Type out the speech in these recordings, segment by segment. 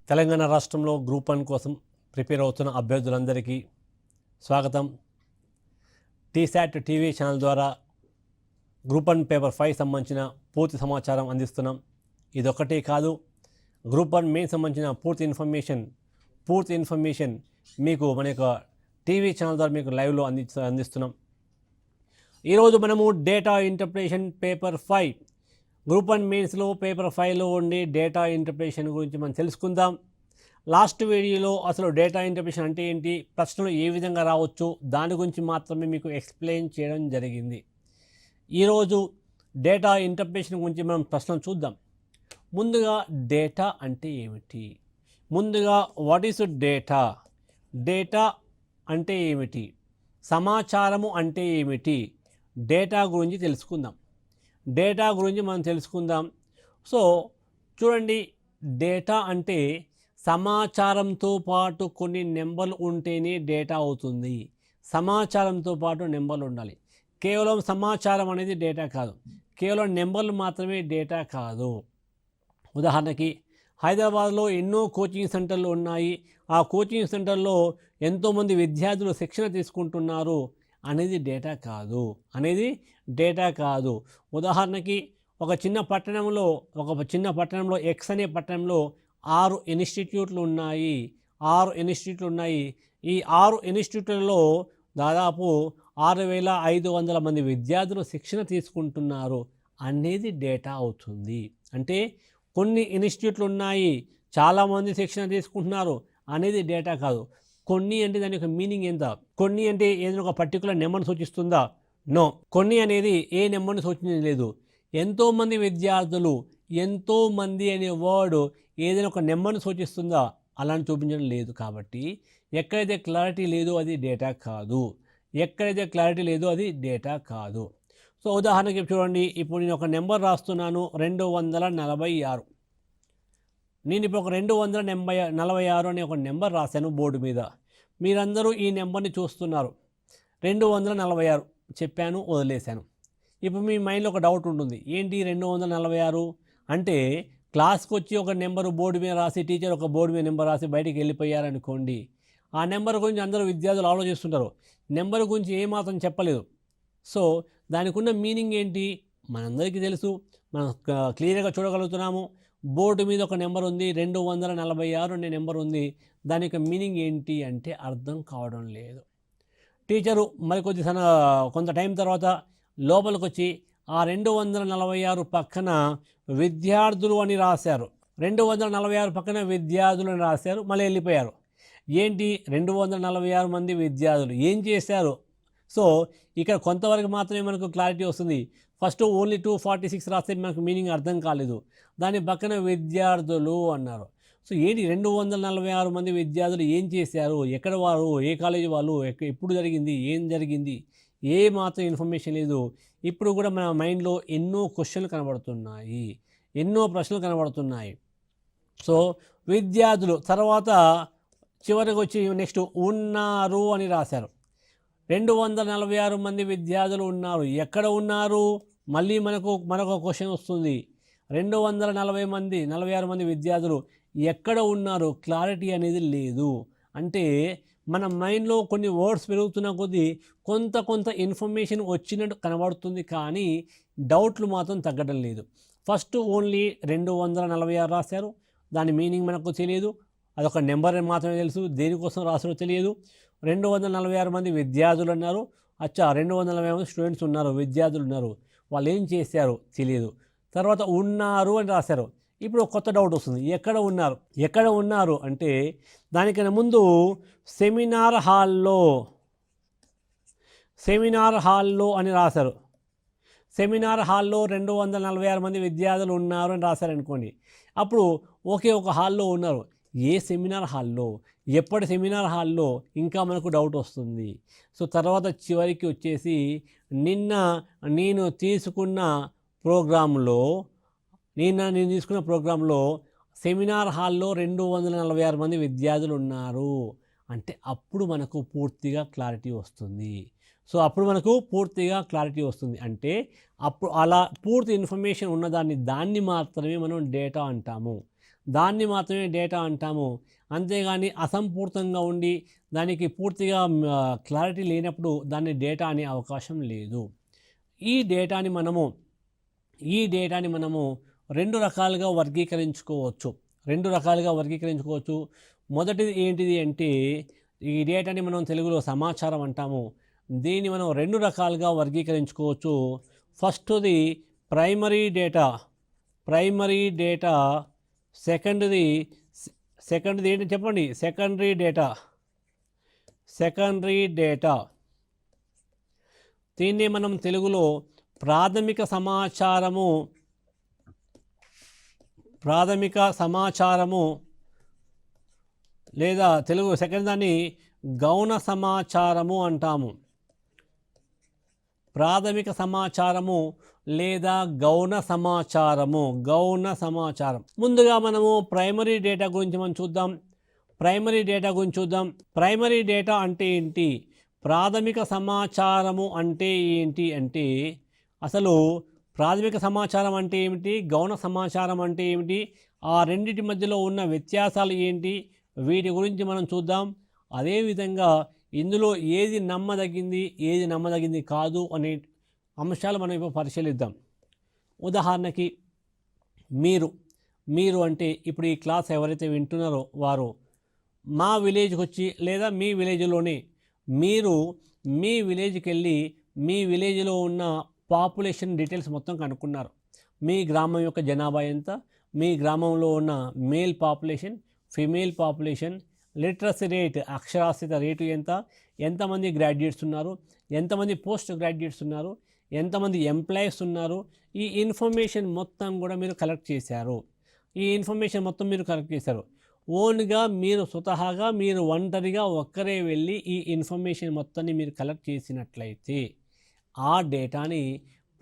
తెలంగాణ రాష్ట్రంలో గ్రూప్ 1 కోసం ప్రిపేర్ అవుతున్న అభ్యర్థులందరికీ స్వాగతం. టీశాట్ టీవీ ఛానల్ ద్వారా గ్రూప్ 1 పేపర్ 5 సంబంధించిన పూర్తి సమాచారం అందిస్తున్నాం. ఇదొక్కటే కాదు, గ్రూప్ 1 మెయిన్ సంబంధించిన పూర్తి ఇన్ఫర్మేషన్ మీకు మన యొక్క టీవీ ఛానల్ ద్వారా మీకు లైవ్లో అందిస్తున్నాం. ఈరోజు మనము డేటా ఇంటర్ప్రిటేషన్ పేపర్ 5 గ్రూప్ 1 మెయిన్స్లో పేపర్ 5లో ఉండే డేటా ఇంటర్ప్రిటేషన్ గురించి మనం తెలుసుకుందాం. లాస్ట్ వీడియోలో అసలు డేటా ఇంటర్ప్రిటేషన్ అంటే ఏంటి, ప్రశ్నలు ఏ విధంగా రావచ్చు, దాని గురించి మాత్రమే మీకు ఎక్స్ప్లెయిన్ చేయడం జరిగింది. ఈరోజు డేటా ఇంటర్ప్రిటేషన్ గురించి మనం ప్రశ్నలు చూద్దాం. ముందుగా డేటా అంటే ఏమిటి, వాట్ ఈస్ డేటా, డేటా అంటే ఏమిటి, సమాచారము అంటే ఏమిటి, డేటా గురించి తెలుసుకుందాం. సో చూడండి, డేటా అంటే సమాచారంతో పాటు కొన్ని నెంబర్లు ఉంటేనే డేటా అవుతుంది. సమాచారంతో పాటు నెంబర్లు ఉండాలి. కేవలం సమాచారం అనేది డేటా కాదు, కేవలం నెంబర్లు మాత్రమే డేటా కాదు. ఉదాహరణకి హైదరాబాద్లో ఎన్నో కోచింగ్ సెంటర్లు ఉన్నాయి. ఆ కోచింగ్ సెంటర్లో ఎంతోమంది విద్యార్థులు శిక్షణ తీసుకుంటున్నారు అనేది డేటా కాదు. ఉదాహరణకి ఒక చిన్న పట్టణంలో ఎక్స్ అనే పట్టణంలో 6 ఇన్స్టిట్యూట్లు ఉన్నాయి. ఈ 6 ఇన్స్టిట్యూట్లలో దాదాపు 6,500 మంది విద్యార్థులు శిక్షణ తీసుకుంటున్నారు అనేది డేటా అవుతుంది. అంటే కొన్ని ఇన్స్టిట్యూట్లు ఉన్నాయి, చాలామంది శిక్షణ తీసుకుంటున్నారు అనేది డేటా కాదు. కొన్ని అంటే దాని యొక్క మీనింగ్ ఎంత, కొన్ని అంటే ఏదైనా ఒక పర్టికులర్ నెంబర్ని సూచిస్తుందా? నో. కొన్ని అనేది ఏ నెంబర్ని సూచించడం లేదు. ఎంతోమంది విద్యార్థులు, ఎంతోమంది అనే వర్డ్ ఏదైనా ఒక నెంబర్ని సూచిస్తుందా? అలాని చూపించడం లేదు. కాబట్టి ఎక్కడైతే క్లారిటీ లేదో అది డేటా కాదు. సో ఉదాహరణకి చూడండి, ఇప్పుడు నేను ఒక నెంబర్ రాస్తున్నాను 246. నేను ఇప్పుడు ఒక 246 అనే ఒక నెంబర్ రాశాను బోర్డు మీద. మీరందరూ ఈ నెంబర్ని చూస్తున్నారు. 246 చెప్పాను, వదిలేశాను. ఇప్పుడు మీ మైండ్లో ఒక డౌట్ ఉంటుంది, ఏంటి 246 అంటే? క్లాస్కి వచ్చి ఒక నెంబరు బోర్డు మీద రాసి, టీచర్ ఒక బోర్డు మీద నెంబర్ రాసి బయటికి వెళ్ళిపోయారనుకోండి, ఆ నెంబర్ గురించి అందరూ విద్యార్థులు ఆలోచిస్తుంటారు. నెంబర్ గురించి ఏమాత్రం చెప్పలేదు. సో దానికి ఉన్న మీనింగ్ ఏంటి మనందరికీ తెలుసు, మనం క్లియర్గా చూడగలుగుతున్నాము. బోర్డు మీద ఒక నెంబర్ ఉంది, 246 అనే నెంబర్ ఉంది. దాని యొక్క మీనింగ్ ఏంటి అంటే అర్థం కావడం లేదు. టీచరు కొంత టైం తర్వాత లోపలికి వచ్చి ఆ 246 పక్కన విద్యార్థులు అని రాశారు. 246 పక్కన విద్యార్థులు అని రాశారు, మళ్ళీ వెళ్ళిపోయారు. ఏంటి 246 మంది విద్యార్థులు ఏం చేశారు? సో ఇక్కడ కొంతవరకు మాత్రమే మనకు క్లారిటీ వస్తుంది. ఫస్ట్ ఓన్లీ 246 రాస్తే మనకు మీనింగ్ అర్థం కాలేదు. దాని పక్కన విద్యార్థులు అన్నారు. సో ఏంటి 246 మంది విద్యార్థులు ఏం చేశారు, ఎక్కడ వారు, ఏ కాలేజీ వాళ్ళు, ఎప్పుడు జరిగింది, ఏం జరిగింది, ఏ మాత్రం ఇన్ఫర్మేషన్ లేదు. ఇప్పుడు కూడా మన మైండ్లో ఎన్నో క్వశ్చన్లు కనబడుతున్నాయి, ఎన్నో ప్రశ్నలు కనబడుతున్నాయి. సో విద్యార్థులు తర్వాత చివరికి వచ్చి నెక్స్ట్ ఉన్నారు అని రాశారు. 246 మంది విద్యార్థులు ఉన్నారు, ఎక్కడ ఉన్నారు? మళ్ళీ మరొక క్వశ్చన్ వస్తుంది. 246 మంది విద్యార్థులు ఎక్కడ ఉన్నారు? క్లారిటీ అనేది లేదు. అంటే మన మైండ్లో కొన్ని వర్డ్స్ పెరుగుతున్న కొద్దీ కొంత ఇన్ఫర్మేషన్ వచ్చినట్టు కనబడుతుంది, కానీ డౌట్లు మాత్రం తగ్గడం లేదు. ఫస్ట్ ఓన్లీ 246 రాశారు, దాని మీనింగ్ మనకు తెలియదు, అదొక నెంబర్ మాత్రమే తెలుసు, దేనికోసం రాసారో తెలియదు. 246 మంది విద్యార్థులు అన్నారు, 240 మంది స్టూడెంట్స్ ఉన్నారు, విద్యార్థులు ఉన్నారు, వాళ్ళు ఏం చేశారు తెలియదు. తర్వాత ఉన్నారు అని రాశారు. ఇప్పుడు కొత్త డౌట్ వస్తుంది, ఎక్కడ ఉన్నారు అంటే దానికన్నా ముందు సెమినార్ హాల్లో అని రాశారు. సెమినార్ హాల్లో 246 మంది విద్యార్థులు ఉన్నారు అని రాశారనుకోండి. అప్పుడు ఒకే ఒక హాల్లో ఉన్నారు, ఏ సెమినార్ హాల్లో, ఎప్పటి సెమినార్ హాల్లో, ఇంకా మనకు డౌట్ వస్తుంది. సో తర్వాత చివరికి వచ్చేసి నిన్న నేను తీసుకున్న ప్రోగ్రాంలో సెమినార్ హాల్లో 246 మంది విద్యార్థులు ఉన్నారు అంటే అప్పుడు మనకు పూర్తిగా క్లారిటీ వస్తుంది. అంటే అప్పుడు అలా పూర్తి ఇన్ఫర్మేషన్ ఉన్నదాన్ని మాత్రమే మనం డేటా అంటాము. దాన్ని మాత్రమే డేటా అంటాము. అంతేగాని అసంపూర్తంగా ఉండి దానికి పూర్తిగా క్లారిటీ లేనప్పుడు దాన్ని డేటా అనే అవకాశం లేదు. ఈ డేటాని మనము 2 రకాలుగా వర్గీకరించుకోవచ్చు. మొదటిది ఏంటిది అంటే ఈ డేటాని మనం తెలుగులో సమాచారం అంటాము. దీన్ని మనం 2 రకాలుగా వర్గీకరించుకోవచ్చు. ఫస్ట్‌ది ప్రైమరీ డేటా, సెకండ్‌ది ఏంటి చెప్పండి? Secondary data. దీన్నే మనం తెలుగులో ప్రాథమిక సమాచారము లేదా తెలుగు సెకండ్ దాన్ని గౌణ సమాచారము అంటాము. ప్రాథమిక సమాచారము లేదా గౌణ సమాచారం. ముందుగా మనము ప్రైమరీ డేటా గురించి చూద్దాం. ప్రైమరీ డేటా అంటే ఏంటి, ప్రాథమిక సమాచారము అంటే ఏంటి అంటే అసలు ప్రాథమిక సమాచారం అంటే ఏమిటి, గౌణ సమాచారం అంటే ఏమిటి, ఆ రెండింటి మధ్యలో ఉన్న వ్యత్యాసాలు ఏంటి, వీటి గురించి మనం చూద్దాం. అదేవిధంగా ఇందులో ఏది నమ్మదగింది కాదు అనే అంశాలు మనం ఇప్పుడు పరిశీలిద్దాం. ఉదాహరణకి మీరు అంటే ఇప్పుడు ఈ క్లాస్ ఎవరైతే వింటున్నారో వారు మా విలేజ్కి వచ్చి లేదా మీ విలేజ్లోనే మీరు మీ విలేజ్కి వెళ్ళి మీ విలేజ్లో ఉన్న పాపులేషన్ డీటెయిల్స్ మొత్తం కనుక్కున్నారు. మీ గ్రామం యొక్క జనాభా ఎంత, మీ గ్రామంలో ఉన్న male population, female population, literacy rate అక్షరాస్యత రేటు ఎంతమంది గ్రాడ్యుయేట్స్ ఉన్నారు, ఎంతమంది పోస్ట్ గ్రాడ్యుయేట్స్ ఉన్నారు, ఎంతమంది ఎంప్లాయీస్ ఉన్నారు, ఈ ఇన్ఫర్మేషన్ మొత్తం కూడా మీరు కలెక్ట్ చేశారు. ఓన్గా మీరు స్వతహాగా మీరు ఒంటరిగా ఒక్కరే వెళ్ళి ఈ ఇన్ఫర్మేషన్ మొత్తాన్ని మీరు కలెక్ట్ చేసినట్లయితే ఆ డేటాని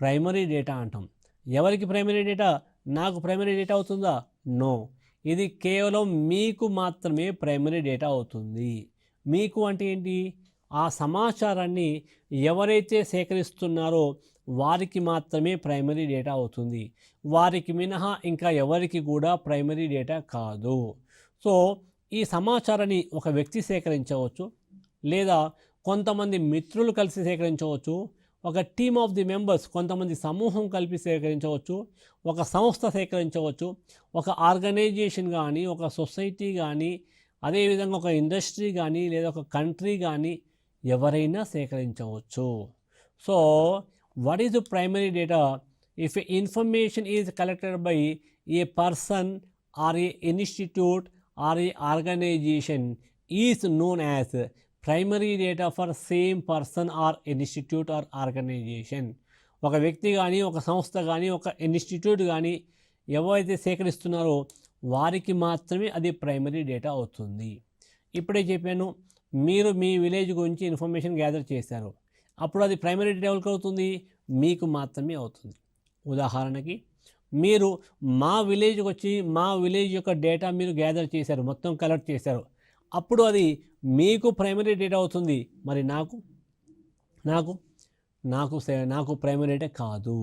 ప్రైమరీ డేటా అంటాం. ఎవరికి ప్రైమరీ డేటా? నాకు ప్రైమరీ డేటా అవుతుందా? నో. ఇది కేవలం మీకు మాత్రమే ప్రైమరీ డేటా అవుతుంది. మీకు అంటే ఏంటి? ఆ సమాచారాన్ని ఎవరైతే సేకరిస్తున్నారో వారికి మాత్రమే ప్రైమరీ డేటా అవుతుంది. వారికి మినహా ఇంకా ఎవరికి కూడా ప్రైమరీ డేటా కాదు. సో ఈ సమాచారాన్ని ఒక వ్యక్తి సేకరించవచ్చు, లేదా కొంతమంది మిత్రులు కలిసి సేకరించవచ్చు, ఒక టీమ్ ఆఫ్ ది మెంబర్స్ కొంతమంది సమూహం కలిపి సేకరించవచ్చు, ఒక సంస్థ సేకరించవచ్చు, ఒక ఆర్గనైజేషన్ కానీ, ఒక సొసైటీ కానీ, అదేవిధంగా ఒక ఇండస్ట్రీ కానీ, లేదా ఒక కంట్రీ కానీ ఎవరైనా సేకరించవచ్చు. So what is the primary data? If information is collected by a person or a institute or a organization is known as primary data for same person or institute or organization. ఒక వ్యక్తి కానీ, ఒక సంస్థ కానీ, ఒక institute కానీ ఎవరైతే సేకరిస్తున్నారో వారికి మాత్రమే అది ప్రైమరీ డేటా అవుతుంది. ఇప్పుడే చెప్పాను, మీరు మీ విలేజ్ గురించి ఇన్ఫర్మేషన్ గ్యాదర్ చేశారు, అప్పుడు అది ప్రైమరీ డేటా ఎవరికి అవుతుంది? మీకు మాత్రమే అవుతుంది. ఉదాహరణకి మీరు మా విలేజ్కి వచ్చి మా విలేజ్ యొక్క డేటా మీరు గ్యాదర్ చేశారు, మొత్తం కలెక్ట్ చేశారు, అప్పుడు అది మీకు ప్రైమరీ డేటా అవుతుంది. మరి నాకు ప్రైమరీ డేటా కాదు.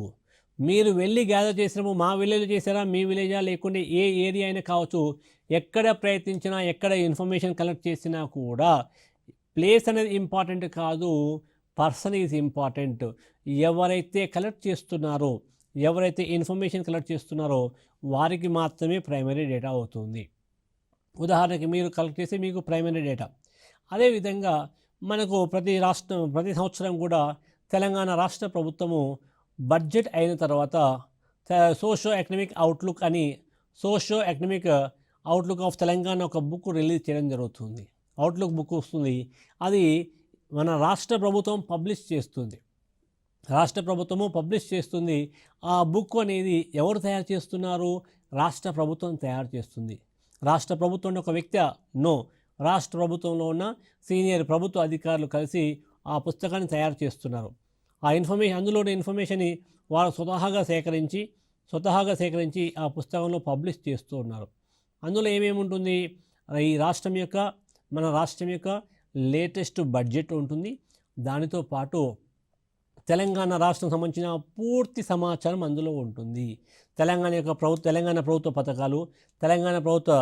మీరు వెళ్ళి గ్యాదర్ చేసినప్పుడు మా విలేజ్ చేశారా, మీ విలేజా, లేకుంటే ఏ ఏరియా అయినా కావచ్చు, ఎక్కడ ప్రయత్నించినా, ఎక్కడ ఇన్ఫర్మేషన్ కలెక్ట్ చేసినా కూడా ప్లేస్ అనేది ఇంపార్టెంట్ కాదు, పర్సన్ ఈజ్ ఇంపార్టెంట్. ఎవరైతే ఇన్ఫర్మేషన్ కలెక్ట్ చేస్తున్నారో వారికి మాత్రమే ప్రైమరీ డేటా అవుతుంది. ఉదాహరణకి మీరు కలెక్ట్ చేసి మీకు ప్రైమరీ డేటా. అదేవిధంగా మనకు ప్రతి సంవత్సరం కూడా తెలంగాణ రాష్ట్ర ప్రభుత్వము బడ్జెట్ అయిన తర్వాత socio economic outlook of Telangana ఒక బుక్ రిలీజ్ చేయడం జరుగుతుంది. అవుట్లుక్ బుక్ వస్తుంది, అది మన రాష్ట్ర ప్రభుత్వం పబ్లిష్ చేస్తుంది. ఆ బుక్ అనేది ఎవరు తయారు చేస్తున్నారు? రాష్ట్ర ప్రభుత్వం తయారు చేస్తుంది. రాష్ట్ర ప్రభుత్వం ఒక వ్యక్తి? నో. రాష్ట్ర ప్రభుత్వంలో ఉన్న సీనియర్ ప్రభుత్వ అధికారులు కలిసి ఆ పుస్తకాన్ని తయారు చేస్తున్నారు. ఆ అందులోని ఇన్ఫర్మేషన్ని వారు స్వతహాగా సేకరించి ఆ పుస్తకంలో పబ్లిష్ చేస్తూ ఉన్నారు. అందులో ఏమేమి ఉంటుంది? మన రాష్ట్రం యొక్క లేటెస్ట్ బడ్జెట్ ఉంటుంది, దానితో పాటు తెలంగాణ రాష్ట్రం సంబంధించిన పూర్తి సమాచారం అందులో ఉంటుంది. తెలంగాణ ప్రభుత్వ పథకాలు, తెలంగాణ ప్రభుత్వ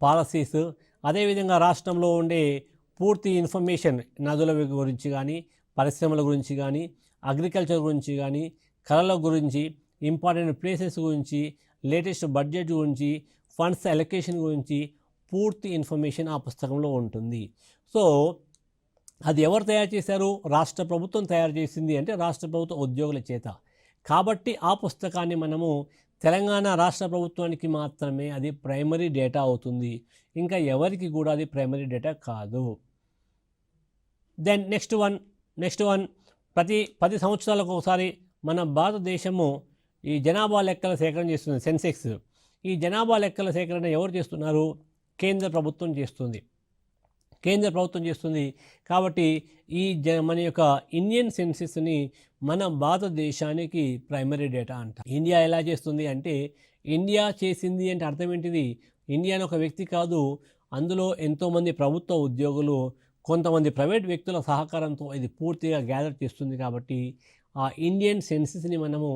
పాలసీస్, అదేవిధంగా రాష్ట్రంలో ఉండే పూర్తి ఇన్ఫర్మేషన్ నదుల గురించి కానీ, పరిశ్రమల గురించి కానీ, అగ్రికల్చర్ గురించి కానీ, కళల గురించి, ఇంపార్టెంట్ ప్లేసెస్ గురించి, లేటెస్ట్ బడ్జెట్ గురించి, ఫండ్స్ అలొకేషన్ గురించి పూర్తి ఇన్ఫర్మేషన్ ఆ పుస్తకంలో ఉంటుంది. సో అది ఎవరు తయారు చేశారు? రాష్ట్ర ప్రభుత్వం తయారు చేసింది, అంటే రాష్ట్ర ప్రభుత్వ ఉద్యోగుల చేత. కాబట్టి ఆ పుస్తకాన్ని మనము తెలంగాణ రాష్ట్ర ప్రభుత్వానికి మాత్రమే అది ప్రైమరీ డేటా అవుతుంది, ఇంకా ఎవరికి కూడా అది ప్రైమరీ డేటా కాదు. దెన్ నెక్స్ట్ వన్ ప్రతి 10 సంవత్సరాలకు ఒకసారి మన భారతదేశము ఈ జనాభా లెక్కల సేకరణ చేస్తుంది, సెన్సెక్స్. ఈ జనాభా లెక్కల సేకరణ ఎవరు చేస్తున్నారు? కేంద్ర ప్రభుత్వం చేస్తుంది. కాబట్టి ఈ మన యొక్క ఇండియన్ సెన్సెస్ని మన భారతదేశానికి ప్రైమరీ డేటా అంట. ఇండియా ఎలా చేస్తుంది అంటే, ఇండియా చేసింది అంటే అర్థం ఏంటిది? ఇండియా అని ఒక వ్యక్తి కాదు, అందులో ఎంతోమంది ప్రభుత్వ ఉద్యోగులు, కొంతమంది ప్రైవేట్ వ్యక్తుల సహకారంతో ఇది పూర్తిగా గ్యాదర్ చేస్తుంది. కాబట్టి ఆ ఇండియన్ సెన్సెస్ని మనము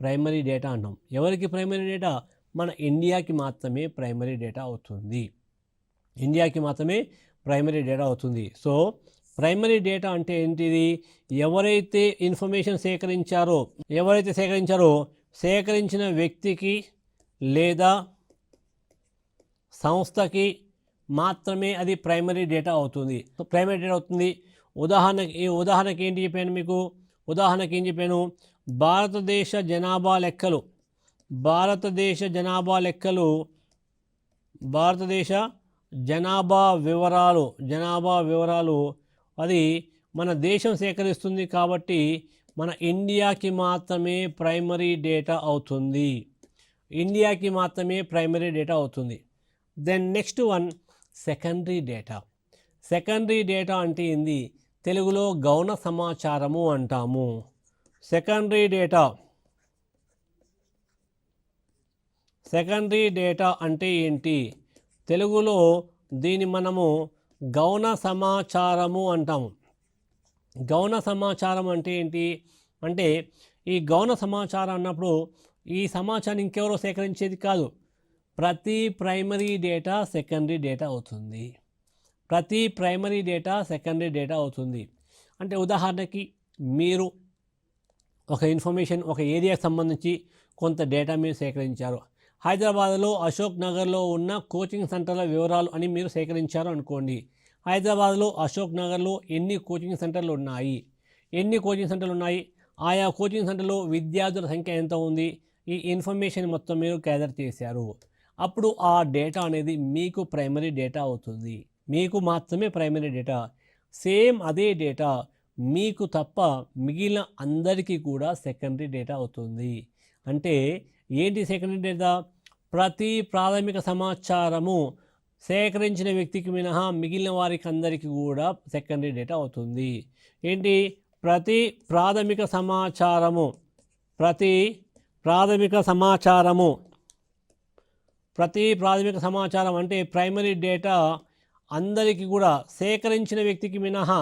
ప్రైమరీ డేటా అంటాం. ఎవరికి ప్రైమరీ డేటా? మన ఇండియాకి మాత్రమే ప్రైమరీ డేటా అవుతుంది. సో ప్రైమరీ డేటా అంటే ఏంటిది? ఎవరైతే ఇన్ఫర్మేషన్ సేకరించారో సేకరించిన వ్యక్తికి లేదా సంస్థకి మాత్రమే అది ప్రైమరీ డేటా అవుతుంది. ఉదాహరణకి ఏంటి చెప్పాను మీకు? భారతదేశ జనాభా వివరాలు అది మన దేశం సేకరిస్తుంది. కాబట్టి మన ఇండియాకి మాత్రమే ప్రైమరీ డేటా అవుతుంది. Then next one secondary data అంటే ఏంది? తెలుగులో గౌణ సమాచారము అంటాము. సెకండరీ డేటా అంటే ఏంటి? తెలుగులో దీన్ని మనము గౌణ సమాచారము అంటాము. గౌణ సమాచారం అంటే ఏంటి అంటే, ఈ గౌణ సమాచారం అన్నప్పుడు ఈ సమాచారం ఇంకెవరో సేకరించేది కాదు. ప్రతి ప్రైమరీ డేటా సెకండరీ డేటా అవుతుంది. అంటే ఉదాహరణకి మీరు ఒక ఇన్ఫర్మేషన్, ఒక ఏరియాకి సంబంధించి కొంత డేటా మీరు సేకరించారు. హైదరాబాద్లో అశోక్ నగర్లో ఉన్న కోచింగ్ సెంటర్ల వివరాలు అని మీరు సేకరించారు అనుకోండి. హైదరాబాద్లో అశోక్ నగర్లో ఎన్ని కోచింగ్ సెంటర్లు ఉన్నాయి, ఆయా కోచింగ్ సెంటర్లో విద్యార్థుల సంఖ్య ఎంత ఉంది, ఈ ఇన్ఫర్మేషన్ మొత్తం మీరు గ్యాదర్ చేశారు. అప్పుడు ఆ డేటా అనేది మీకు ప్రైమరీ డేటా అవుతుంది. మీకు మాత్రమే ప్రైమరీ డేటా. సేమ్ అదే డేటా మీకు తప్ప మిగిలిన అందరికీ కూడా సెకండరీ డేటా అవుతుంది. అంటే ఏంటి సెకండరీ డేటా? ప్రతి ప్రాథమిక సమాచారము సేకరించిన వ్యక్తికి మినహా మిగిలిన వారికి అందరికీ కూడా సెకండరీ డేటా అవుతుంది. ఏంటి? ప్రతి ప్రాథమిక సమాచారం అంటే ప్రైమరీ డేటా అందరికీ కూడా సేకరించిన వ్యక్తికి మినహా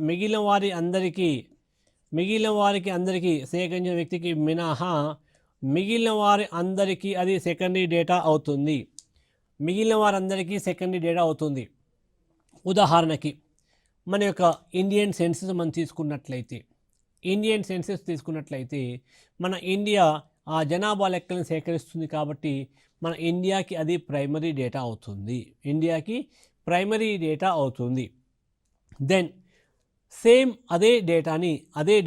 మిగిలిన వారి అందరికీ అది సెకండరీ డేటా అవుతుంది. ఉదాహరణకి మన యొక్క ఇండియన్ సెన్సెస్ మనం తీసుకున్నట్లయితే మన ఇండియా ఆ జనాభా లెక్కలను సేకరిస్తుంది. కాబట్టి మన ఇండియాకి అది ప్రైమరీ డేటా అవుతుంది. దెన్ సేమ్ అదే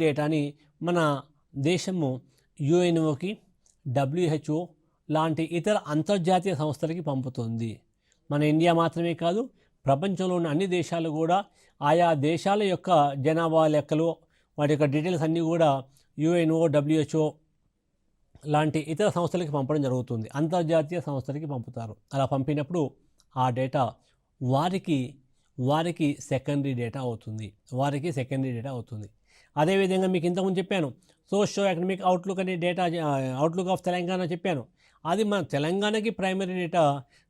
డేటాని మన దేశము యుఎన్ఓకి, WHO లాంటి ఇతర అంతర్జాతీయ సంస్థలకి పంపుతుంది. మన ఇండియా మాత్రమే కాదు, ప్రపంచంలో ఉన్న అన్ని దేశాలు కూడా ఆయా దేశాల యొక్క జనాభా లెక్కలు, వాటి యొక్క డీటెయిల్స్ అన్నీ కూడా యుఎన్ఓ, WHO లాంటి ఇతర సంస్థలకి పంపడం జరుగుతుంది. అంతర్జాతీయ సంస్థలకి పంపుతారు. అలా పంపినప్పుడు ఆ డేటా వారికి సెకండరీ డేటా అవుతుంది. అదేవిధంగా మీకు ఇంతకుముందు చెప్పాను, సోషియో ఎకనామిక్ అవుట్లుక్ అనే డేటా, అవుట్లుక్ ఆఫ్ తెలంగాణ చెప్పాను. అది మన తెలంగాణకి ప్రైమరీ డేటా.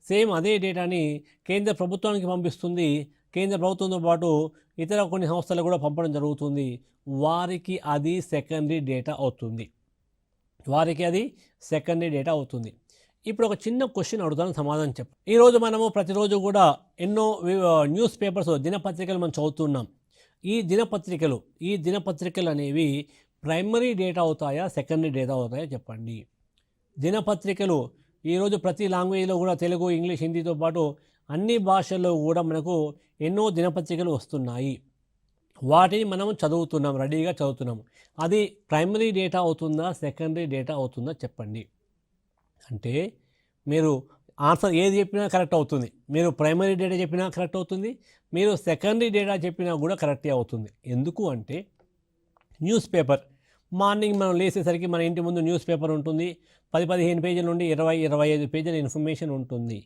సేమ్ అదే డేటాని కేంద్ర ప్రభుత్వానికి పంపిస్తుంది కేంద్ర ప్రభుత్వంతో పాటు ఇతర కొన్ని సంస్థలు కూడా పంపడం జరుగుతుంది. వారికి అది సెకండరీ డేటా అవుతుంది. ఇప్పుడు ఒక చిన్న క్వశ్చన్ అడుగుతాను, సమాధానం చెప్పు. ఈరోజు మనము ప్రతిరోజు కూడా ఎన్నో న్యూస్ పేపర్స్, దినపత్రికలు మనం చదువుతున్నాం. ఈ దినపత్రికలు అనేవి ప్రైమరీ డేటా అవుతాయా, సెకండరీ డేటా అవుతాయా చెప్పండి. దినపత్రికలు ఈరోజు ప్రతి లాంగ్వేజ్లో కూడా తెలుగు, ఇంగ్లీష్, హిందీతో పాటు అన్ని భాషల్లో కూడా మనకు ఎన్నో దినపత్రికలు వస్తున్నాయి. వాటిని మనం చదువుతున్నాం, రెడీగా చదువుతున్నాం. అది ప్రైమరీ డేటా అవుతుందా, సెకండరీ డేటా అవుతుందా చెప్పండి. అంటే మీరు ఆన్సర్ ఏది చెప్పినా కరెక్ట్ అవుతుంది. మీరు ప్రైమరీ డేటా చెప్పినా కరెక్ట్ అవుతుంది, మీరు సెకండరీ డేటా చెప్పినా కూడా కరెక్టే అవుతుంది. ఎందుకు అంటే న్యూస్ పేపర్ మార్నింగ్ మనం లేచేసరికి మన ఇంటి ముందు న్యూస్ పేపర్ ఉంటుంది. 10-15 పేజీల నుండి 20-25 పేజీల ఇన్ఫర్మేషన్ ఉంటుంది.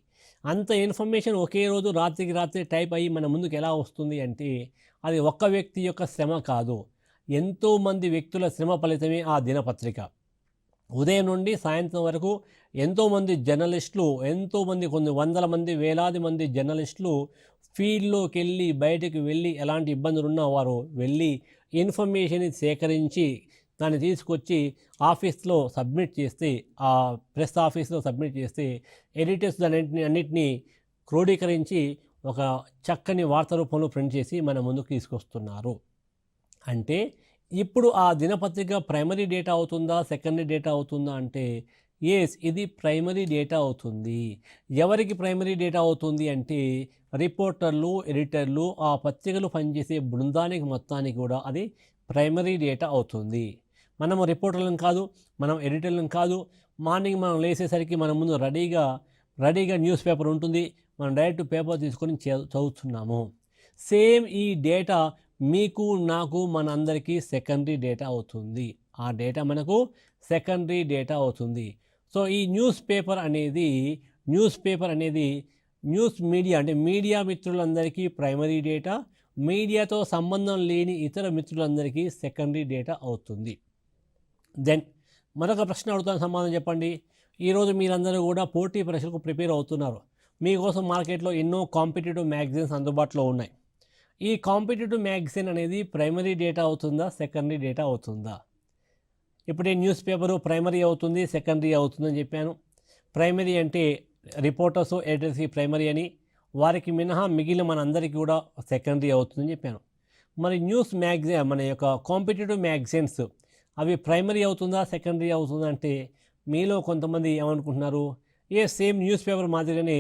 అంత ఇన్ఫర్మేషన్ ఒకే రోజు రాత్రికి రాత్రి టైప్ అయ్యి మన ముందుకు ఎలా వస్తుంది అంటే అది ఒక్క వ్యక్తి యొక్క శ్రమ కాదు, ఎంతోమంది వ్యక్తుల శ్రమ ఫలితమే ఆ దినపత్రిక. ఉదయం నుండి సాయంత్రం వరకు ఎంతోమంది జర్నలిస్టులు, కొన్ని వందల మంది, వేలాది మంది జర్నలిస్టులు ఫీల్డ్లోకి వెళ్ళి బయటకు వెళ్ళి ఎలాంటి ఇబ్బందులు ఉన్నా వారు వెళ్ళి ఇన్ఫర్మేషన్ సేకరించి దాన్ని తీసుకొచ్చి ఆఫీస్లో సబ్మిట్ చేస్తే, ఆ ప్రెస్ ఆఫీస్లో సబ్మిట్ చేస్తే ఎడిటర్స్ అన్నిటినీ క్రోడీకరించి ఒక చక్కని వార్త రూపంలో ప్రింట్ చేసి మన ముందుకు తీసుకొస్తున్నారు. అంటే ఇప్పుడు ఆ దినపత్రిక ప్రైమరీ డేటా అవుతుందా, సెకండరీ డేటా అవుతుందా అంటే ఇది ప్రైమరీ డేటా అవుతుంది. ఎవరికి ప్రైమరీ డేటా అవుతుంది అంటే రిపోర్టర్లు, ఎడిటర్లు, ఆ పత్రికలు పనిచేసే బృందానికి మొత్తానికి కూడా అది ప్రైమరీ డేటా అవుతుంది. మనము రిపోర్టర్లను కాదు, మనం ఎడిటర్లను కాదు. మార్నింగ్ మనం లేచేసరికి మన ముందు రెడీగా న్యూస్ పేపర్ ఉంటుంది. మనం డైరెక్ట్ పేపర్ తీసుకొని చదువుతున్నాము. సేమ్ ఈ డేటా మీకు, నాకు, మన సెకండరీ డేటా అవుతుంది. ఆ డేటా మనకు సెకండరీ డేటా అవుతుంది. సో ఈ న్యూస్ పేపర్ అనేది న్యూస్ మీడియా అంటే మీడియా మిత్రులందరికీ ప్రైమరీ డేటా, మీడియాతో సంబంధం లేని ఇతర మిత్రులందరికీ సెకండరీ డేటా అవుతుంది. దెన్ మరొక ప్రశ్న అడుగుతాను, సమాధానం చెప్పండి. ఈరోజు మీరందరూ కూడా పోటీ పరీక్షలకు ప్రిపేర్ అవుతున్నారు. మీకోసం మార్కెట్లో ఎన్నో కాంపిటేటివ్ మ్యాగజైన్స్ అందుబాటులో ఉన్నాయి. ఈ కాంపిటేటివ్ మ్యాగజైన్ అనేది ప్రైమరీ డేటా అవుతుందా, సెకండరీ డేటా అవుతుందా? ఇప్పుడే న్యూస్ పేపరు ప్రైమరీ అవుతుంది, సెకండరీ అవుతుందని చెప్పాను. ప్రైమరీ అంటే రిపోర్టర్స్, ఎడిటర్స్కి ప్రైమరీ అని, వారికి మినహా మిగిలిన మనందరికీ కూడా సెకండరీ అవుతుందని చెప్పాను. మరి న్యూస్ మ్యాగజైన్, మన యొక్క కాంపిటేటివ్ మ్యాగజైన్స్ అవి ప్రైమరీ అవుతుందా, సెకండరీ అవుతుందా అంటే మీలో కొంతమంది ఏమనుకుంటున్నారు, సేమ్ న్యూస్ పేపర్ మాదిరిగానే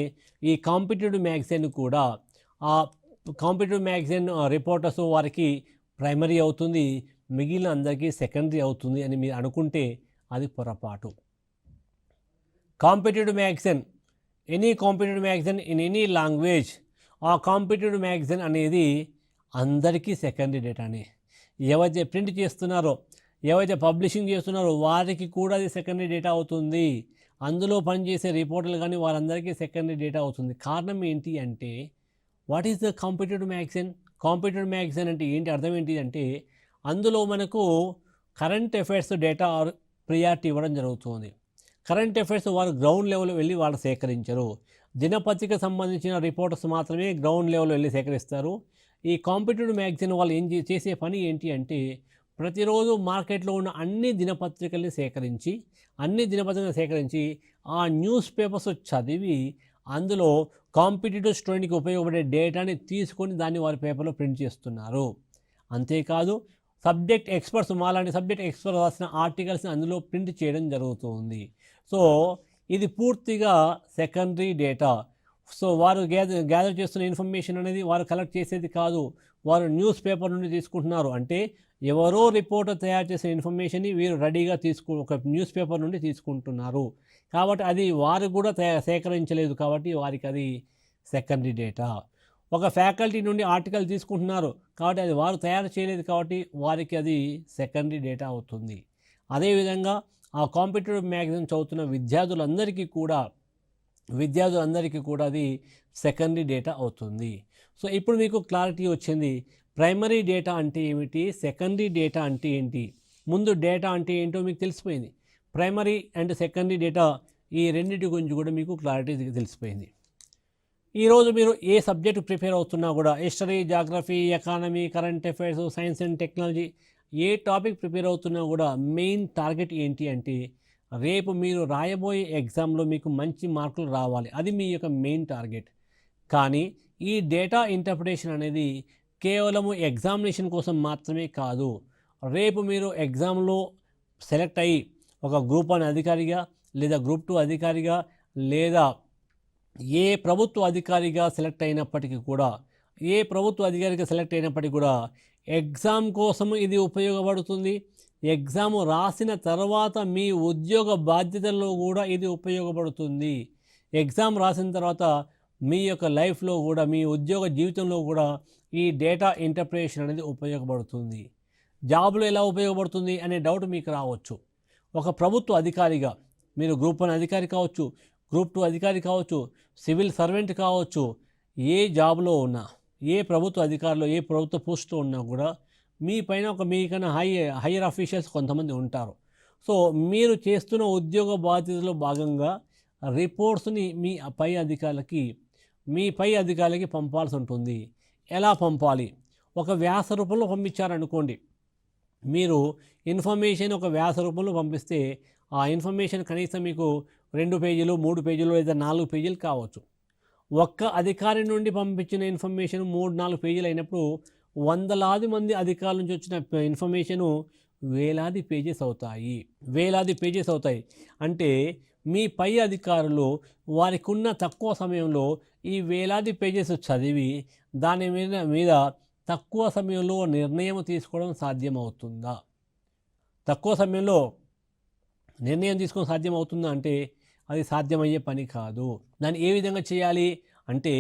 ఈ కాంపిటేటివ్ మ్యాగజైన్ కూడా ఆ కాంపిటేటివ్ మ్యాగజైన్ రిపోర్టర్స్ వారికి ప్రైమరీ అవుతుంది, మిగిలిన అందరికీ సెకండరీ అవుతుంది అని మీరు అనుకుంటే అది పొరపాటు. Competitive magazine, any competitive magazine in any language, ఆ కాంపిటేటివ్ మ్యాగజైన్ అనేది అందరికీ సెకండరీ డేటానే. ఎవరైతే ప్రింట్ చేస్తున్నారో, ఎవరైతే పబ్లిషింగ్ చేస్తున్నారో వారికి కూడా అది సెకండరీ డేటా అవుతుంది. అందులో పనిచేసే రిపోర్టర్లు కానీ వారందరికీ సెకండరీ డేటా అవుతుంది. కారణం ఏంటి అంటే what is the competitive magazine? Competitive magazine అంటే ఏంటి, అర్థం ఏంటి అంటే అందులో మనకు కరెంట్ అఫైర్స్ డేటా ప్రియారిటీ ఇవ్వడం జరుగుతుంది. కరెంట్ అఫైర్స్ వారు గ్రౌండ్ లెవెల్లో వెళ్ళి వాళ్ళు సేకరించరు. దినపత్రిక సంబంధించిన రిపోర్టర్స్ మాత్రమే గ్రౌండ్ లెవెల్లో వెళ్ళి సేకరిస్తారు. ఈ కాంపిటేటివ్ మ్యాగజైన్ వాళ్ళు చేసే పని ఏంటి అంటే ప్రతిరోజు మార్కెట్లో ఉన్న అన్ని దినపత్రికల్ని సేకరించి ఆ న్యూస్ పేపర్స్ చదివి అందులో కాంపిటేటివ్ స్టూడెంట్కి ఉపయోగపడే డేటాని తీసుకొని దాన్ని వారి పేపర్లో ప్రింట్ చేస్తున్నారు. అంతేకాదు సబ్జెక్ట్ ఎక్స్పర్ట్స్, మాలాంటి సబ్జెక్ట్ ఎక్స్పర్ట్స్ రాసిన ఆర్టికల్స్ని అందులో ప్రింట్ చేయడం జరుగుతుంది. సో ఇది పూర్తిగా సెకండరీ డేటా. సో వారు గ్యాదర్ చేస్తున్న ఇన్ఫర్మేషన్ అనేది వారు కలెక్ట్ చేసేది కాదు, వారు న్యూస్ పేపర్ నుండి తీసుకుంటున్నారు. అంటే ఎవరో రిపోర్టర్ తయారు చేసిన ఇన్ఫర్మేషన్ని వీరు రెడీగా ఒక న్యూస్ పేపర్ నుండి తీసుకుంటున్నారు. కాబట్టి అది వారు కూడా సేకరించలేదు, కాబట్టి వారికి అది సెకండరీ డేటా. ఒక ఫ్యాకల్టీ నుండి ఆర్టికల్ తీసుకుంటున్నారు కాబట్టి అది వారు తయారు చేయలేదు, కాబట్టి వారికి అది సెకండరీ డేటా అవుతుంది. అదేవిధంగా ఆ కాంపిటేటివ్ మ్యాగజైన్ చదువుతున్న విద్యార్థులందరికీ కూడా అది సెకండరీ డేటా అవుతుంది. సో ఇప్పుడు మీకు క్లారిటీ వచ్చింది, ప్రైమరీ డేటా అంటే ఏమిటి, సెకండరీ డేటా అంటే ఏంటి. ముందు డేటా అంటే ఏంటో మీకు తెలిసిపోయింది. ప్రైమరీ అండ్ సెకండరీ డేటా ఈ రెండింటి గురించి కూడా మీకు క్లారిటీ తెలిసిపోయింది. ఈరోజు మీరు ఏ సబ్జెక్ట్ ప్రిపేర్ అవుతున్నా కూడా history, geography, economy, current affairs, science and technology A topic prepare అవుతున్నా కూడా మెయిన్ టార్గెట్ ఏంటి అంటే రేపు మీరు రాయబోయే ఎగ్జామ్లో మీకు మంచి మార్కులు రావాలి. అది మీ యొక్క మెయిన్ టార్గెట్. కానీ ఈ డేటా ఇంటర్ప్రిటేషన్ అనేది కేవలము ఎగ్జామినేషన్ కోసం మాత్రమే కాదు. రేపు మీరు ఎగ్జామ్లో సెలెక్ట్ అయ్యి ఒక గ్రూప్ 1 అధికారిగా లేదా గ్రూప్ 2 అధికారిగా లేదా ఏ ప్రభుత్వ అధికారిగా సెలెక్ట్ అయినప్పటికీ కూడా ఎగ్జామ్ కోసం ఇది ఉపయోగపడుతుంది. ఎగ్జామ్ రాసిన తర్వాత మీ ఉద్యోగ బాధ్యతల్లో కూడా ఇది ఉపయోగపడుతుంది. ఎగ్జామ్ రాసిన తర్వాత మీ యొక్క లైఫ్లో కూడా మీ ఉద్యోగ జీవితంలో కూడా ఈ డేటా ఇంటర్ప్రిటేషన్ అనేది ఉపయోగపడుతుంది. జాబ్లో ఎలా ఉపయోగపడుతుంది అనే డౌట్ మీకు రావచ్చు. ఒక ప్రభుత్వ అధికారిగా మీరు గ్రూప్ 1 అధికారి కావచ్చు, గ్రూప్ 2 అధికారి కావచ్చు, సివిల్ సర్వెంట్ కావచ్చు, ఏ జాబ్లో ఉన్నా, ఏ ప్రభుత్వ అధికారిలో ఏ ప్రభుత్వ పోస్ట్లో ఉన్నా కూడా మీ పైన మీకన్నా హైయర్ అఫీషియల్స్ కొంతమంది ఉంటారు. సో మీరు చేస్తున్న ఉద్యోగ బాధ్యతలో భాగంగా రిపోర్ట్స్ని మీ పై అధికారులకి పంపాల్సి ఉంటుంది. ఎలా పంపాలి? ఒక వ్యాస రూపంలో పంపించారనుకోండి, మీరు ఇన్ఫర్మేషన్ ఒక వ్యాస రూపంలో పంపిస్తే ఆ ఇన్ఫర్మేషన్ కనీసం మీకు 2 పేజీలు, 3 పేజీలు లేదా 4 పేజీలు కావచ్చు. ఒక్క అధికారి నుండి పంపించిన ఇన్ఫర్మేషన్ 3-4 పేజీలు అయినప్పుడు వందలాది మంది అధికారుల నుంచి వచ్చిన ఇన్ఫర్మేషను వేలాది పేజెస్ అవుతాయి. అంటే మీ పై అధికారులు వారికి ఉన్న తక్కువ సమయంలో ఈ వేలాది పేజెస్ చదివి దాని మీద తక్కువ సమయంలో నిర్ణయం తీసుకోవడం సాధ్యమవుతుందా? తక్కువ సమయంలో నిర్ణయం తీసుకోవడం సాధ్యమవుతుందా అంటే అది సాధ్యమయ్యే పని కాదు. దాన్ని ఏ విధంగా చేయాలి అంటే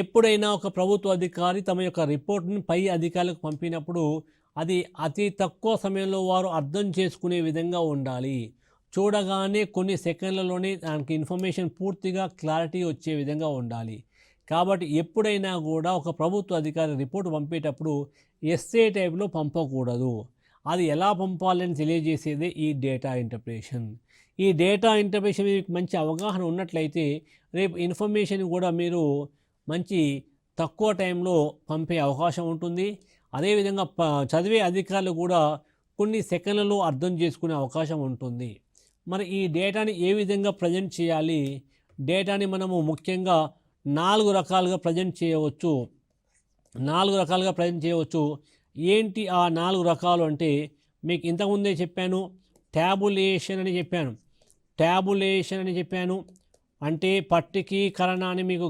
ఎప్పుడైనా ఒక ప్రభుత్వ అధికారి తమ యొక్క రిపోర్ట్ని పై అధికారులకు పంపినప్పుడు అది అతి తక్కువ సమయంలో వారు అర్థం చేసుకునే విధంగా ఉండాలి. చూడగానే కొన్ని సెకండ్లలోనే దానికి ఇన్ఫర్మేషన్ పూర్తిగా క్లారిటీ వచ్చే విధంగా ఉండాలి. కాబట్టి ఎప్పుడైనా కూడా ఒక ప్రభుత్వ అధికారి రిపోర్ట్ పంపేటప్పుడు ఎస్ఏ టైప్లో పంపకూడదు. అది ఎలా పంపాలని తెలియజేసేదే ఈ డేటా ఇంటర్ప్రిటేషన్. ఈ డేటా ఇంటర్ప్రిటేషన్ మీకు మంచి అవగాహన ఉన్నట్లయితే రేపు ఇన్ఫర్మేషన్ కూడా మీరు మంచి తక్కువ టైంలో పంపే అవకాశం ఉంటుంది. అదేవిధంగా చదివే అధికారులు కూడా కొన్ని సెకండ్లలో అర్థం చేసుకునే అవకాశం ఉంటుంది. మరి ఈ డేటాని ఏ విధంగా ప్రజెంట్ చేయాలి? డేటాని మనము ముఖ్యంగా 4 రకాలుగా ప్రజెంట్ చేయవచ్చు. ఏంటి ఆ 4 రకాలు అంటే మీకు ఇంతకుముందే చెప్పాను. ట్యాబులేషన్ అని చెప్పాను. అంటే పట్టికీకరణ అని మీకు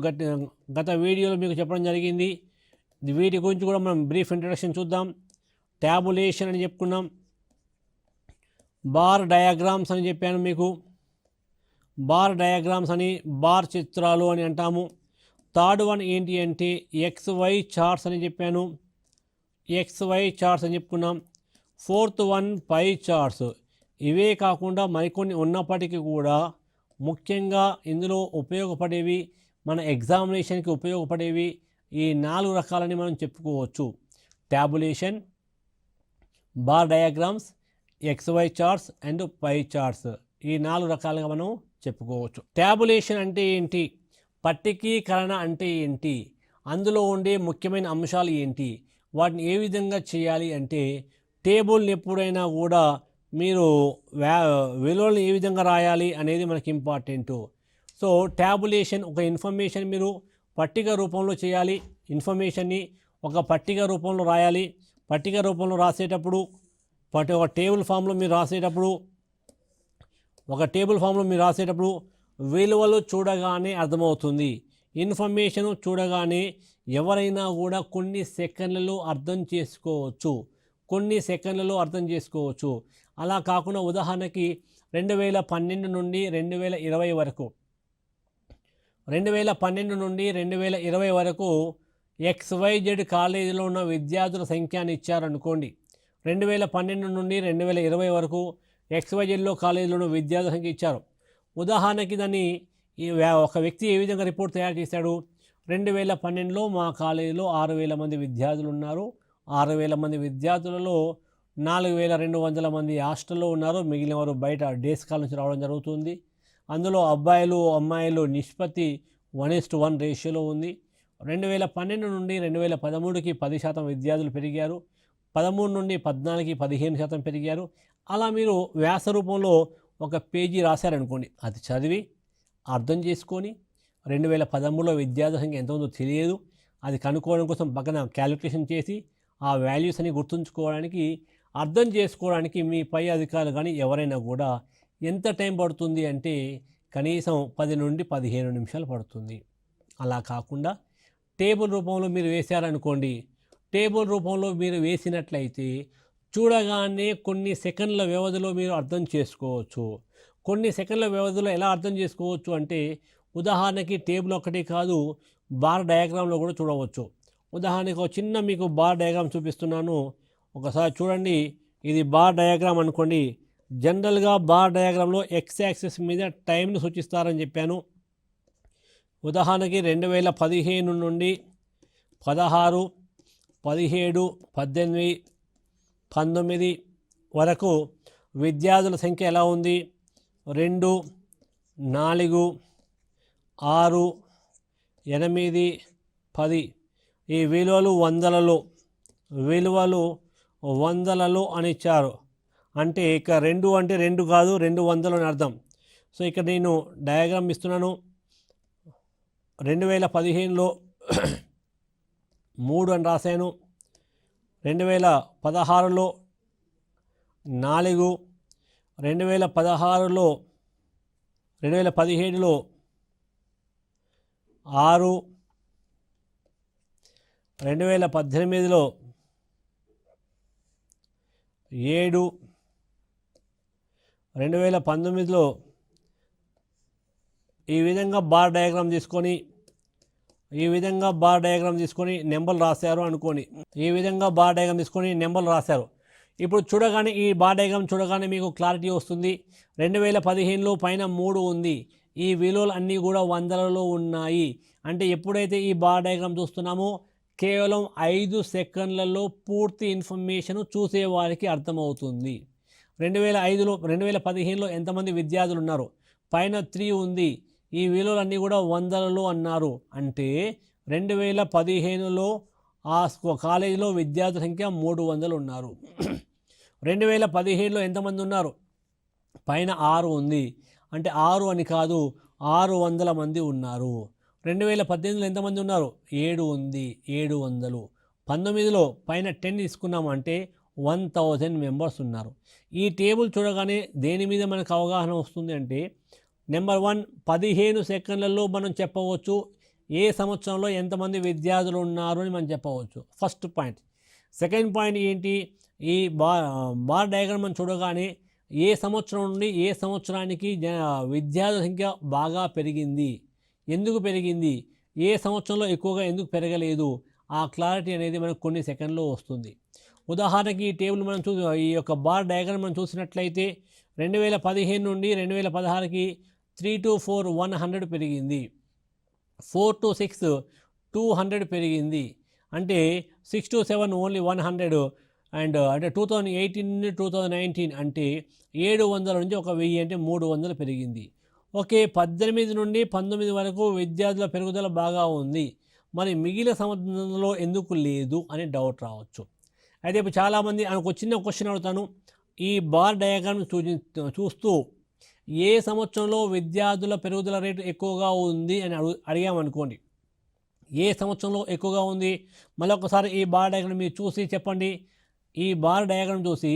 గత వీడియోలో మీకు చెప్పడం జరిగింది. వీటి గురించి కూడా మనం బ్రీఫ్ ఇంట్రడక్షన్ చూద్దాం. ట్యాబులేషన్ అని చెప్పుకున్నాం. బార్ డయాగ్రామ్స్ అని చెప్పాను మీకు. బార్ చిత్రాలు అని అంటాము. థర్డ్ వన్ ఏంటి అంటే XY చార్ట్స్ అని చెప్పాను. అని చెప్పుకున్నాం. ఫోర్త్ వన్ పై చార్ట్స్. ఇవే కాకుండా మరికొన్ని ఉన్నప్పటికీ కూడా ముఖ్యంగా ఇందులో ఉపయోగపడేవి, మన ఎగ్జామినేషన్కి ఉపయోగపడేవి ఈ 4 రకాలని మనం చెప్పుకోవచ్చు. Tabulation, bar diagrams, XY charts and pi charts. ఈ 4 రకాలుగా మనం చెప్పుకోవచ్చు. ట్యాబులేషన్ అంటే ఏంటి? పట్టికీకరణ అంటే ఏంటి? అందులో ఉండే ముఖ్యమైన అంశాలు ఏంటి? వాటిని ఏ విధంగా చేయాలి అంటే టేబుల్ని ఎప్పుడైనా కూడా మీరు విలువలను ఏ విధంగా రాయాలి అనేది మనకి ఇంపార్టెంటు. సో ట్యాబులేషన్ ఒక ఇన్ఫర్మేషన్ మీరు పట్టిక రూపంలో చేయాలి. ఇన్ఫర్మేషన్ని ఒక పట్టిక రూపంలో రాయాలి. పట్టిక రూపంలో రాసేటప్పుడు ఒక టేబుల్ ఫామ్లో మీరు రాసేటప్పుడు విలువలు చూడగానే అర్థమవుతుంది. ఇన్ఫర్మేషన్ చూడగానే ఎవరైనా కూడా కొన్ని సెకండ్లలో అర్థం చేసుకోవచ్చు. అలా కాకుండా ఉదాహరణకి 2012 నుండి 2020 వరకు XYZ కాలేజీలో ఉన్న విద్యార్థుల సంఖ్యని ఇచ్చారనుకోండి. 2012 నుండి 2020 వరకు XYZలో కాలేజీలో ఉన్న విద్యార్థుల సంఖ్య ఇచ్చారు. ఉదాహరణకి దాన్ని ఒక వ్యక్తి ఏ విధంగా రిపోర్ట్ తయారు చేశాడు? 2012లో మా కాలేజీలో 6,000 మంది విద్యార్థులు ఉన్నారు. 6,000 మంది విద్యార్థులలో 4,200 మంది హాస్టల్లో ఉన్నారు. మిగిలిన వారు బయట డే స్కాలర్ నుంచి రావడం జరుగుతుంది. అందులో అబ్బాయిలు అమ్మాయిలు నిష్పత్తి 1:1 రేషియోలో ఉంది. 2012 నుండి 2013కి 10% విద్యార్థులు పెరిగారు. 13 నుండి 14కి 15% పెరిగారు. అలా మీరు వ్యాస రూపంలో ఒక పేజీ రాశారనుకోండి, అది చదివి అర్థం చేసుకొని 2013లో విద్యార్థుల సంఖ్య ఎంత ఉందో తెలియదు, అది కనుక్కోవడం కోసం పక్కన క్యాలిక్యులేషన్ చేసి ఆ వాల్యూస్ అని గుర్తుంచుకోవడానికి, అర్థం చేసుకోవడానికి మీ పై అధికారులు కానీ ఎవరైనా కూడా ఎంత టైం పడుతుంది అంటే కనీసం 10 నుండి 15 నిమిషాలు పడుతుంది. అలా కాకుండా టేబుల్ రూపంలో మీరు వేశారనుకోండి, టేబుల్ రూపంలో మీరు వేసినట్లయితే చూడగానే కొన్ని సెకండ్ల వ్యవధిలో మీరు అర్థం చేసుకోవచ్చు. కొన్ని సెకండ్ల వ్యవధిలో ఎలా అర్థం చేసుకోవచ్చు అంటే, ఉదాహరణకి టేబుల్ ఒకటి కాదు, బార్ డయాగ్రామ్లో కూడా చూడవచ్చు. ఉదాహరణకు ఒక చిన్న మీకు బార్ డయాగ్రామ్ చూపిస్తున్నాను, ఒకసారి చూడండి. ఇది బార్ డయాగ్రామ్ అనుకోండి. జనరల్గా బార్ డయాగ్రామ్లో ఎక్స్ యాక్సిస్ మీద టైంను సూచిస్తారని చెప్పాను. ఉదాహరణకి 2015 నుండి 16, 17, 18, 19 వరకు విద్యార్థుల సంఖ్య ఎలా ఉంది? 2, 4, 6, 8, 10. ఈ విలువలు వందలలో అని ఇచ్చారు. అంటే ఇక 2 అంటే 2 కాదు, 200 అని అర్థం. సో ఇక్కడ నేను డయాగ్రామ్ ఇస్తున్నాను. 2015లో 3 అని రాశాను. 2016లో 4, 2017లో 6, 2018లో 7, 2019లో ఈ విధంగా బార్ డయాగ్రామ్ తీసుకొని నెంబర్లు రాశారు అనుకోని. ఈ విధంగా బార్ డయాగ్రామ్ తీసుకొని నెంబర్లు రాశారు. ఇప్పుడు చూడగానే ఈ బార్ డయాగ్రామ్ చూడగానే మీకు క్లారిటీ వస్తుంది. 2015లో పైన 3 ఉంది, ఈ విలువలు అన్నీ కూడా వందలలో ఉన్నాయి. అంటే ఎప్పుడైతే ఈ బార్ డయాగ్రామ్ చూస్తున్నామో కేవలం 5 సెకండ్లలో పూర్తి ఇన్ఫర్మేషన్ చూసేవారికి అర్థమవుతుంది. 2015లో ఎంతమంది విద్యార్థులు ఉన్నారు? పైన 3 ఉంది, ఈ విలువలన్నీ కూడా వందలలో అన్నారు. అంటే 2015లో ఆ కాలేజీలో విద్యార్థుల సంఖ్య 300 ఉన్నారు. 2017లో ఎంతమంది ఉన్నారు? పైన 6 ఉంది, అంటే 6 అని కాదు, 600 మంది ఉన్నారు. 2018లో ఎంతమంది ఉన్నారు? 7 ఉంది, 700. 19లో పైన 10 తీసుకున్నాము అంటే 1000 మెంబర్స్ ఉన్నారు. ఈ టేబుల్ చూడగానే దేని మీద మనకు అవగాహన వస్తుంది అంటే, నెంబర్ 1, 15 సెకండ్లలో మనం చెప్పవచ్చు ఏ సంవత్సరంలో ఎంతమంది విద్యార్థులు ఉన్నారు అని మనం చెప్పవచ్చు. First point. సెకండ్ పాయింట్ ఏంటి? ఈ బార్ డయాగ్రామ్ మనం చూడగానే ఏ సంవత్సరం నుండి ఏ సంవత్సరానికి విద్యార్థుల సంఖ్య బాగా పెరిగింది, ఎందుకు పెరిగింది, ఏ సంవత్సరంలో ఎక్కువగా ఎందుకు పెరగలేదు, ఆ క్లారిటీ అనేది మనకు కొన్ని సెకండ్లో వస్తుంది. ఉదాహరణకి ఈ టేబుల్ మనం ఈ యొక్క బార్ డయాగ్రామ్ మనం చూసినట్లయితే 2015 నుండి 2016కి 3 to 4 100 పెరిగింది, 4 to 6 200 పెరిగింది. అంటే 6 to 7 ఓన్లీ 100. అండ్ అంటే 2018 నుండి 2019 అంటే 700 నుంచి 1000 అంటే 300 పెరిగింది. ఓకే, 18 నుండి 19 వరకు విద్యార్థుల పెరుగుదల బాగా ఉంది, మరి మిగిలిన సంవత్సరంలో ఎందుకు లేదు అని డౌట్ రావచ్చు. అయితే ఇప్పుడు చాలామంది ఒక చిన్న క్వశ్చన్ అడుగుతాను. ఈ బార్ డయాగ్రామ్ చూస్తూ ఏ సంవత్సరంలో విద్యార్థుల పెరుగుదల రేటు ఎక్కువగా ఉంది అని అడిగామనుకోండి, ఏ సంవత్సరంలో ఎక్కువగా ఉంది? మరొకసారి ఈ బార్ డయాగ్రామ్ మీరు చూసి చెప్పండి. ఈ బార్ డయాగ్రామ్ చూసి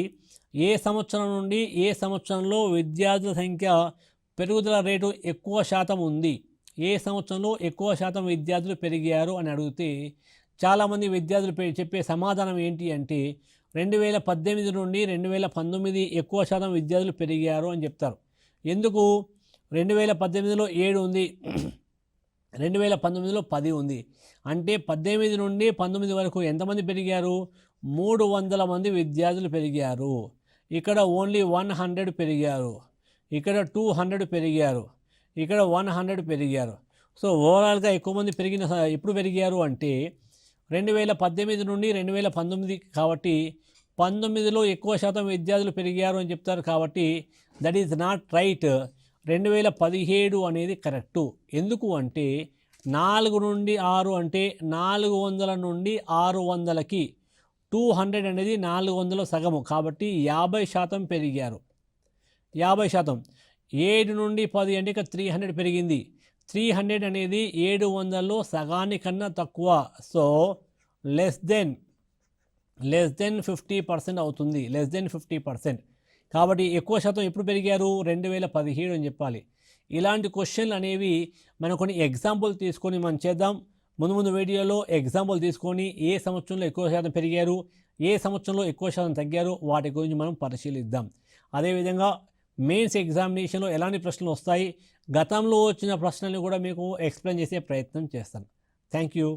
ఏ సంవత్సరం నుండి ఏ సంవత్సరంలో విద్యార్థుల సంఖ్య పెరుగుదల రేటు ఎక్కువ శాతం ఉంది, ఏ సంవత్సరంలో ఎక్కువ శాతం విద్యార్థులు పెరిగారు అని అడిగితే చాలామంది విద్యార్థులు చెప్పే సమాధానం ఏంటి అంటే 2018 నుండి 2019 ఎక్కువ శాతం విద్యార్థులు పెరిగారు అని చెప్తారు. ఎందుకు? 2018లో 7 ఉంది, 2019లో 10 ఉంది. అంటే 18 నుండి 19 వరకు ఎంతమంది పెరిగారు? 300 మంది విద్యార్థులు పెరిగారు. ఇక్కడ ఓన్లీ 100 పెరిగారు, ఇక్కడ 200 పెరిగారు, ఇక్కడ 100 పెరిగారు. సో ఓవరాల్గా ఎక్కువ మంది ఎప్పుడు పెరిగారు అంటే 2018 నుండి 2019 కాబట్టి 19లో ఎక్కువ శాతం విద్యార్థులు పెరిగారు అని చెప్తారు. కాబట్టి దట్ ఈజ్ నాట్ రైట్. 2017 అనేది కరెక్టు. ఎందుకు అంటే 4 నుండి 6 అంటే 400 నుండి 600కి 200 అనేది 400 సగము కాబట్టి 50% పెరిగారు. 50%. 7 నుండి 10 అంటే ఇక 300 పెరిగింది. 300 అనేది 700లో సగానికన్నా తక్కువ. సో లెస్ దెన్ 50% అవుతుంది. Less than 50%. కాబట్టి ఎక్కువ శాతం ఎప్పుడు పెరిగారు? 2017 అని చెప్పాలి. ఇలాంటి క్వశ్చన్లు అనేవి మనం కొన్ని ఎగ్జాంపుల్ తీసుకొని మనం చేద్దాం. ముందు వీడియోలో ఎగ్జాంపుల్ తీసుకొని ఏ సంవత్సరంలో ఎక్కువ శాతం పెరిగారు, ఏ సంవత్సరంలో ఎక్కువ శాతం తగ్గారు వాటి గురించి మనం పరిశీలిద్దాం. అదేవిధంగా మెయిన్స్ ఎగ్జామినేషన్లో ఎలాంటి ప్రశ్నలు వస్తాయి, గతంలో వచ్చిన ప్రశ్నలు కూడా మీకు ఎక్స్ప్లెయిన్ చేసే ప్రయత్నం చేస్తాను. Thank you.